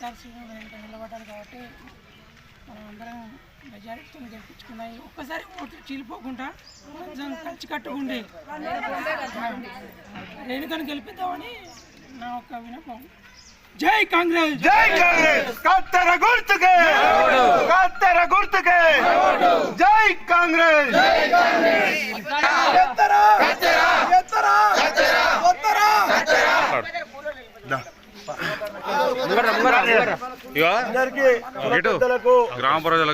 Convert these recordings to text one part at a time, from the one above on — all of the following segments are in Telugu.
జల్తార్ శ్రీను నిలబడ్డారు కాబట్టి మనం అందరం మెజారిటీతో గెలిపించుకున్నాయి. ఒక్కసారి ఓట్లు చీలిపోకుండా కొంచెం కలిసికట్టుకుండి రేణుకను గెలిపిద్దామని నా ఒక విన్నపం. జై కాంగ్రెస్, జై కాంగ్రెస్, కత్తెర గుర్తుకే, కత్తెర గుర్తుకే, జై కాంగ్రెస్, జై కాంగ్రెస్, కత్తెర కత్తెర కత్తెర కత్తెర కత్తెర. గ్రామ ప్రజలు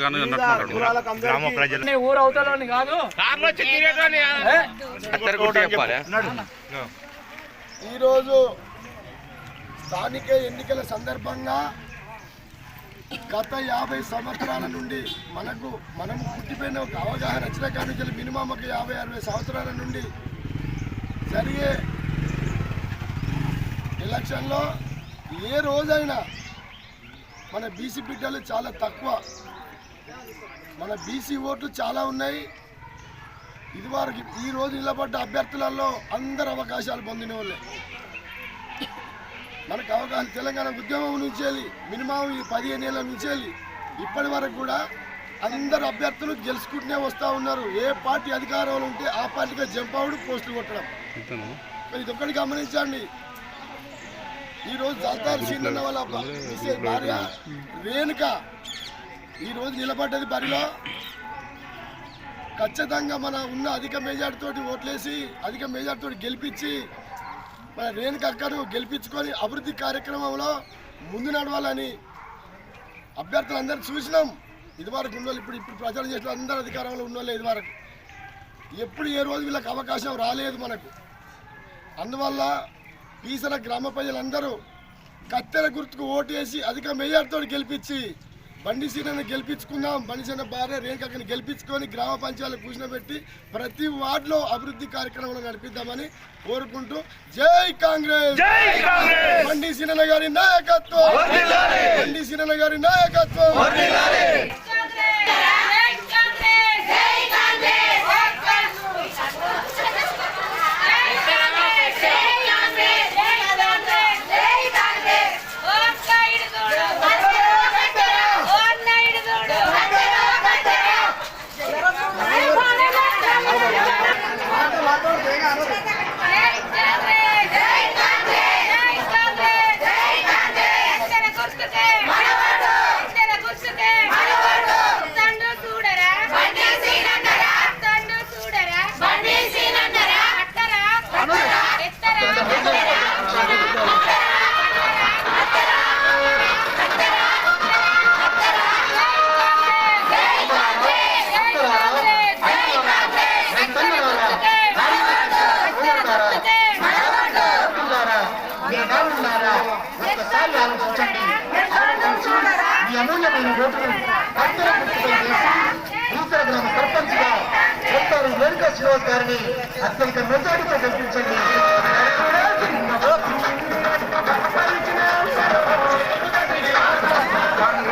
గ్రామ ప్రజలు ఊరు అవుతాలని కాదు ఈరోజు స్థానిక ఎన్నికల సందర్భంగా గత 50 సంవత్సరాల నుండి మనం పుట్టిపోయిన ఒక అవగాహన వచ్చిన కానీ మినిమం ఒక 50-60 సంవత్సరాల నుండి జరిగే ఎలక్షన్లో ఏ రోజైనా మన బీసీ బిడ్డలు చాలా తక్కువ, మన బీసీ ఓట్లు చాలా ఉన్నాయి. ఇదివరకు ఈ రోజు నిలబడ్డ అభ్యర్థులలో అందరు అవకాశాలు పొందిన వాళ్ళే. మనకు అవగాహన తెలంగాణ ఉద్యమం నుంచి వెళ్ళి మినిమం ఈ 15 ఏళ్ళ నుంచి వెళ్ళి ఇప్పటి వరకు కూడా అందరు అభ్యర్థులు గెలుచుకుంటూనే వస్తూ ఉన్నారు. ఏ పార్టీ అధికారంలో ఉంటే ఆ పార్టీగా జంప్ అవుడు పోస్టులు కొట్టడం. ఇది ఒక్కటి గమనించండి. ఈరోజు జల్తార్ శ్రీను వాళ్ళ భార్య రేణుక ఈరోజు నిలబడ్డది బరిలో. ఖచ్చితంగా మన ఉన్న అధిక మెజార్టీతోటి ఓట్లేసి అధిక మెజార్టీతోటి గెలిపించి మన రేణుక అక్కను గెలిపించుకొని అభివృద్ధి కార్యక్రమంలో ముందు నడవాలని అభ్యర్థులందరూ చూసినాం. ఇదివరకు ఉన్నోళ్ళు ఇప్పుడు ప్రచారం చేసిన అందరూ అధికారంలో ఉన్నోళ్ళే. ఇదివరకు ఎప్పుడు ఏ రోజు వీళ్ళకి అవకాశం రాలేదు మనకు. అందువల్ల ఈసర గ్రామ ప్రజలందరూ కత్తెర గుర్తుకు ఓటేసి అధిక మెజార్టీతో గెలిపించి బండి సీనను గెలిపించుకుందాం. బండి సీన భార్య రేణుకని గెలిపించుకొని గ్రామ పంచాయతీలు కూర్చోబెట్టి ప్రతి వార్డులో అభివృద్ధి కార్యక్రమాలు నడిపిద్దామని కోరుకుంటూ జై కాంగ్రెస్, జై కాంగ్రెస్, బండి సీనన్న గారి నాయకత్వం, బండి సీనన్న గారి నాయకత్వం. అమూల్యమైన ఓటును కత్తెర గుర్తుపై చేసి ఈసర గ్రామ సర్పంచ్గా డాక్టర్ రేణుక శ్రీనివాస్ గారిని అత్యధిక మెజారిటీతో గెలిపించండి.